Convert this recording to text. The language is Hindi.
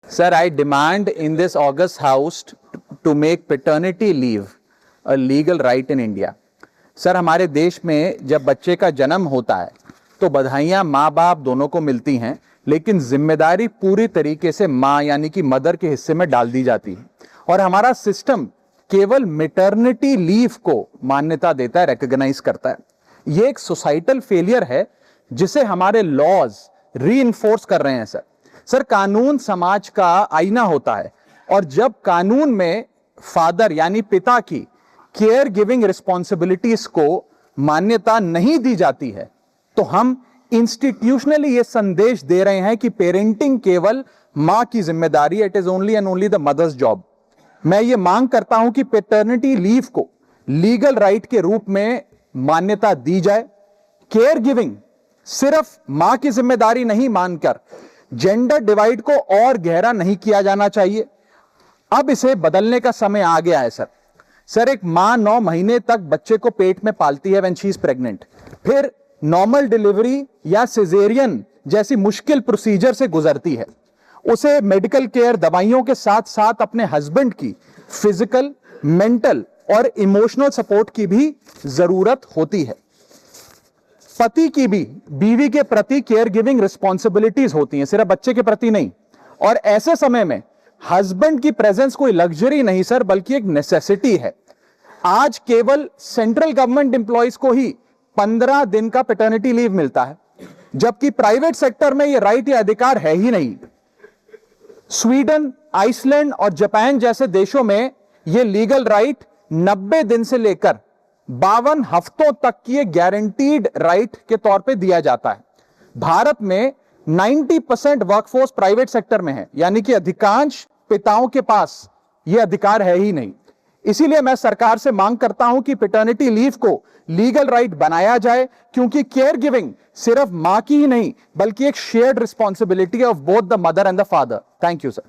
Sir, I demand in this August House to make paternity leave a legal right in India. Sir, हमारे देश में जब बच्चे का जन्म होता है तो बधाइयां माँ बाप दोनों को मिलती हैं, लेकिन जिम्मेदारी पूरी तरीके से माँ यानी कि मदर के हिस्से में डाल दी जाती है और हमारा सिस्टम केवल मैटरनिटी लीव को मान्यता देता है, रिकॉग्नाइज करता है। ये एक सोसाइटल फेलियर है जिसे हमारे लॉज रीइंफोर्स कर रहे हैं। सर, कानून समाज का आईना होता है और जब कानून में फादर यानी पिता की केयर गिविंग रिस्पॉन्सिबिलिटीज को मान्यता नहीं दी जाती है तो हम इंस्टीट्यूशनली ये संदेश दे रहे हैं कि पेरेंटिंग केवल मां की जिम्मेदारी, it is only and only the mother's job. मैं ये मांग करता हूं कि पैटर्निटी लीव को लीगल राइट के रूप में मान्यता दी जाए। केयर गिविंग सिर्फ मां की जिम्मेदारी नहीं मानकर जेंडर डिवाइड को और गहरा नहीं किया जाना चाहिए। अब इसे बदलने का समय आ गया है। सर, एक मां 9 महीने तक बच्चे को पेट में पालती है व्हेन शी इज प्रेग्नेंट, फिर नॉर्मल डिलीवरी या सिजेरियन जैसी मुश्किल प्रोसीजर से गुजरती है। उसे मेडिकल केयर, दवाइयों के साथ साथ अपने हस्बैंड की फिजिकल, मेंटल और इमोशनल सपोर्ट की भी जरूरत होती है। पति की भी बीवी के प्रति केयर गिविंग रिस्पॉन्सिबिलिटीज होती हैं, सिर्फ बच्चे के प्रति नहीं। और ऐसे समय में हस्बैंड की प्रेजेंस कोई लग्जरी नहीं सर, बल्कि एक नेसेसिटी है। आज केवल सेंट्रल गवर्नमेंट एम्प्लॉइज को ही 15 दिन का पैटर्निटी लीव मिलता है, जबकि प्राइवेट सेक्टर में यह राइट या अधिकार है ही नहीं। स्वीडन, आइसलैंड और जापान जैसे देशों में यह लीगल राइट 90 दिन से लेकर 52 हफ्तों तक की गारंटीड राइट के तौर पे दिया जाता है। भारत में 90% वर्कफोर्स प्राइवेट सेक्टर में है, यानी कि अधिकांश पिताओं के पास यह अधिकार है ही नहीं। इसीलिए मैं सरकार से मांग करता हूं कि पैटर्निटी लीव को लीगल राइट बनाया जाए, क्योंकि केयर गिविंग सिर्फ मां की ही नहीं बल्कि एक shared responsibility of both the mother and the father. Thank you sir.